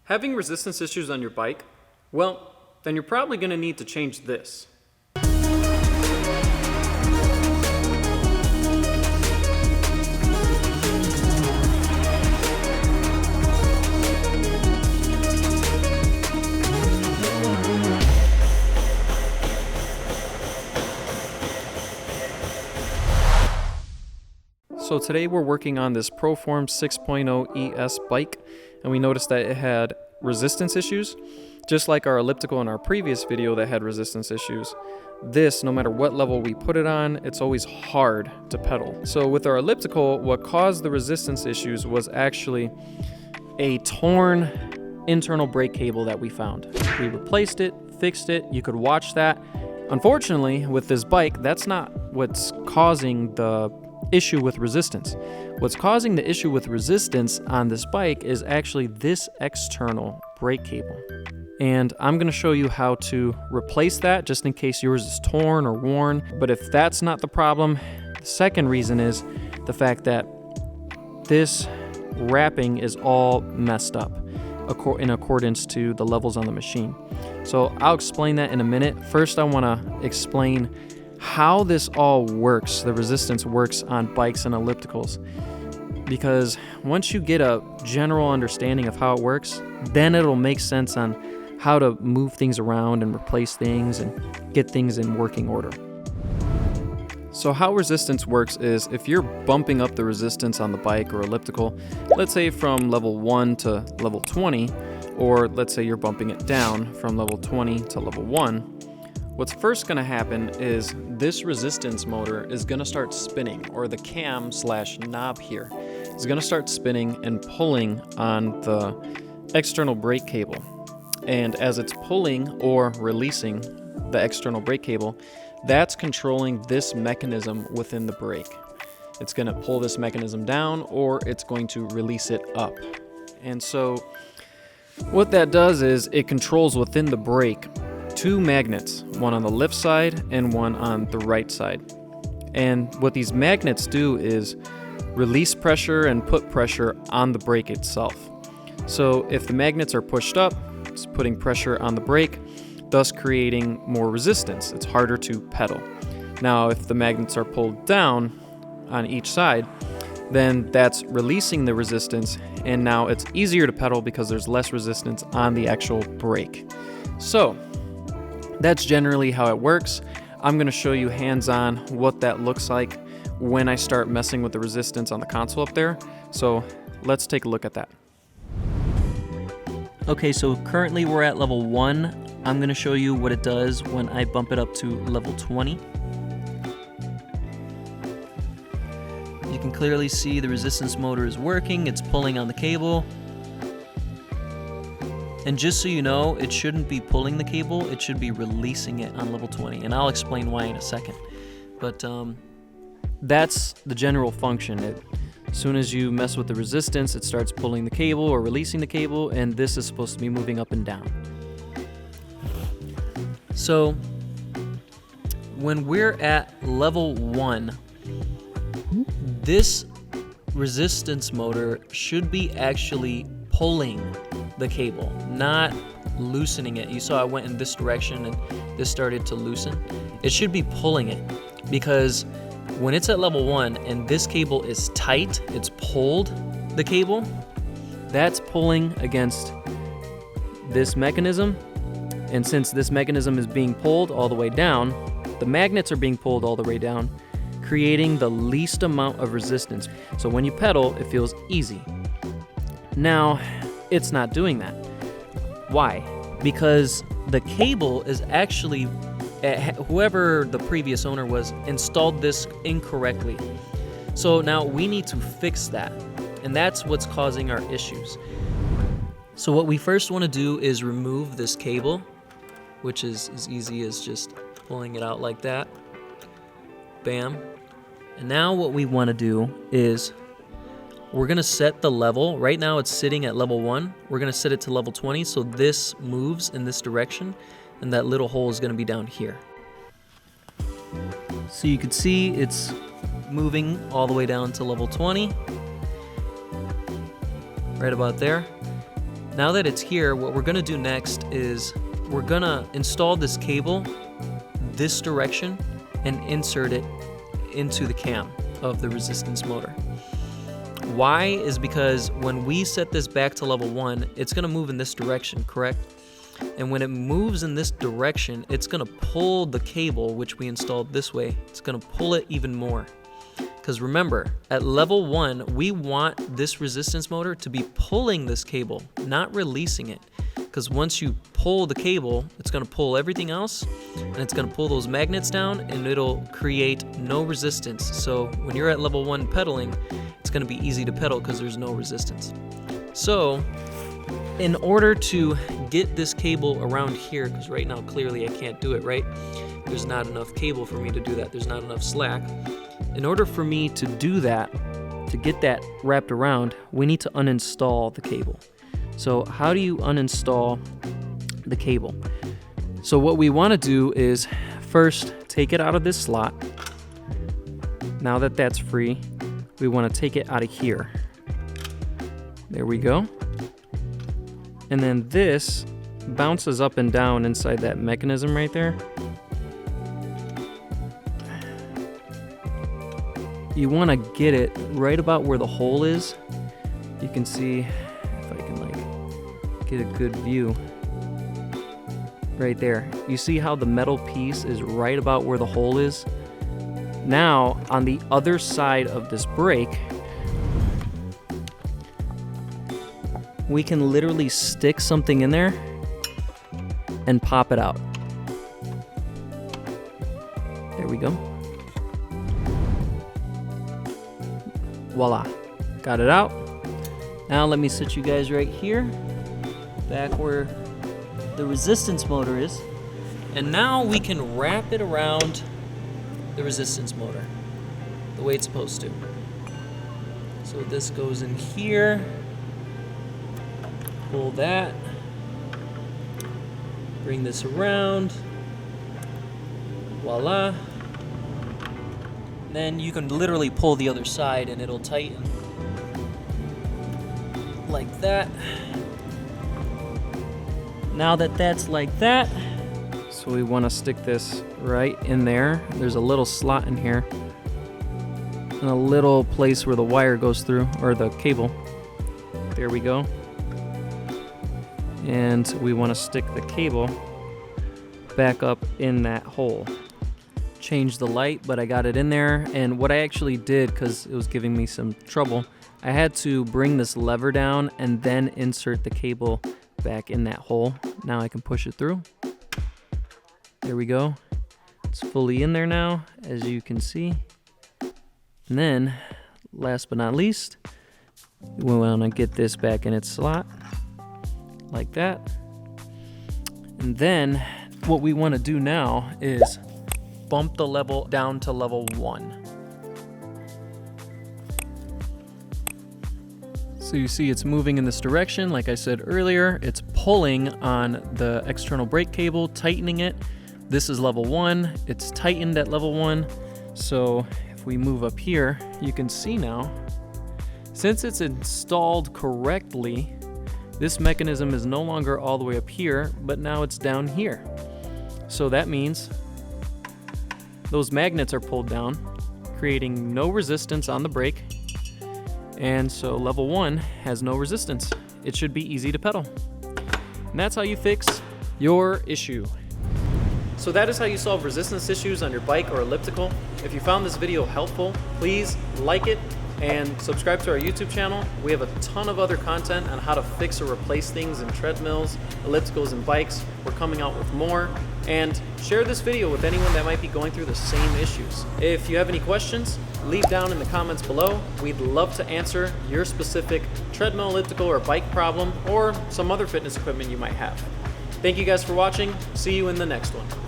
Having resistance issues on your bike? Well, then you're probably going to need to change this. So today we're working on this Proform 6.0 ES bike, and we noticed that it had resistance issues, just like our elliptical in our previous video that had resistance issues. This, no matter what level we put it on, it's always hard to pedal. So with our elliptical, what caused the resistance issues was actually a torn internal brake cable that we found. We replaced it, fixed it, you could watch that. Unfortunately, with this bike, that's not what's causing the issue with resistance. What's causing the issue with resistance on this bike is actually this external brake cable. And I'm going to show you how to replace that just in case yours is torn or worn. But if that's not the problem, the second reason is the fact that this wrapping is all messed up in accordance to the levels on the machine. So I'll explain that in a minute. First, I want to explain how this all works, the resistance works on bikes and ellipticals. Because once you get a general understanding of how it works, then it'll make sense on how to move things around and replace things and get things in working order. So how resistance works is if you're bumping up the resistance on the bike or elliptical, let's say from level 1 to level 20, or let's say you're bumping it down from level 20 to level 1, what's first going to happen is this resistance motor is going to start spinning, or the cam/knob here is going to start spinning and pulling on the external brake cable. And as it's pulling or releasing the external brake cable, that's controlling this mechanism within the brake. It's going to pull this mechanism down, or it's going to release it up. And so what that does is it controls within the brake two magnets, one on the left side and one on the right side. And what these magnets do is release pressure and put pressure on the brake itself. So if the magnets are pushed up, it's putting pressure on the brake, thus creating more resistance. It's harder to pedal. Now, if the magnets are pulled down on each side, then that's releasing the resistance, and now it's easier to pedal because there's less resistance on the actual brake. So that's generally how it works. I'm going to show you hands-on what that looks like when I start messing with the resistance on the console up there. So let's take a look at that. Okay, so currently we're at level 1. I'm going to show you what it does when I bump it up to level 20. You can clearly see the resistance motor is working. It's pulling on the cable. And just so you know, it shouldn't be pulling the cable, it should be releasing it on level 20. And I'll explain why in a second. But that's the general function. As soon as you mess with the resistance, it starts pulling the cable or releasing the cable, and this is supposed to be moving up and down. So when we're at level 1, this resistance motor should be actually pulling the cable, not loosening it. You saw I went in this direction and this started to loosen. It should be pulling it, because when it's at level 1 and this cable is tight, it's pulled the cable, that's pulling against this mechanism. And since this mechanism is being pulled all the way down, the magnets are being pulled all the way down, creating the least amount of resistance. So when you pedal, it feels easy. Now, it's not doing that. Why? Because the cable is actually, whoever the previous owner was, installed this incorrectly. So now we need to fix that, and that's what's causing our issues. So what we first want to do is remove this cable, which is as easy as just pulling it out like that. Bam. And now what we want to do is we're going to set the level. Right now it's sitting at level 1. We're going to set it to level 20 so this moves in this direction, and that little hole is going to be down here. So you can see it's moving all the way down to level 20. Right about there. Now that it's here, what we're gonna do next is we're gonna install this cable this direction and insert it into the cam of the resistance motor. Why is because when we set this back to level 1, it's gonna move in this direction, correct? And when it moves in this direction, it's gonna pull the cable, which we installed this way, it's gonna pull it even more. Because remember, at level 1, we want this resistance motor to be pulling this cable, not releasing it. Because once you pull the cable, it's gonna pull everything else, and it's gonna pull those magnets down, and it'll create no resistance. So when you're at level 1 pedaling, it's gonna be easy to pedal because there's no resistance. So in order to get this cable around here, because right now clearly I can't do it, right? There's not enough cable for me to do that. There's not enough slack. In order for me to do that, to get that wrapped around, we need to uninstall the cable. So how do you uninstall the cable? So what we want to do is first take it out of this slot. Now that that's free, we want to take it out of here. There we go. And then this bounces up and down inside that mechanism right there. You want to get it right about where the hole is. You can see if I can get a good view right there. You see how the metal piece is right about where the hole is? Now on the other side of this brake, we can literally stick something in there and pop it out. There we go. Voila, got it out. Now let me sit you guys right here, back where the resistance motor is. And now we can wrap it around the resistance motor the way it's supposed to. So this goes in here, pull that, bring this around, voila. Then you can literally pull the other side and it'll tighten like that. Now that that's like that, so we want to stick this right in there. There's a little slot in here and a little place where the wire goes through, or the cable. There we go. And we want to stick the cable back up in that hole. Change the light, but I got it in there. And what I actually did, because it was giving me some trouble, I had to bring this lever down and then insert the cable back in that hole. Now I can push it through. There we go. It's fully in there now, as you can see. And then, last but not least, we want to get this back in its slot, like that. And then, what we want to do now is bump the level down to level 1. So you see it's moving in this direction. Like I said earlier, it's pulling on the external brake cable, tightening it. This is level 1. It's tightened at level 1. So if we move up here, you can see now, since it's installed correctly, this mechanism is no longer all the way up here, but now it's down here. So that means those magnets are pulled down, creating no resistance on the brake. And so level 1 has no resistance. It should be easy to pedal. And that's how you fix your issue. So that is how you solve resistance issues on your bike or elliptical. If you found this video helpful, please like it and subscribe to our YouTube channel. We have a ton of other content on how to fix or replace things in treadmills, ellipticals, and bikes. We're coming out with more. And share this video with anyone that might be going through the same issues. If you have any questions, leave down in the comments below. We'd love to answer your specific treadmill, elliptical, or bike problem, or some other fitness equipment you might have. Thank you guys for watching. See you in the next one.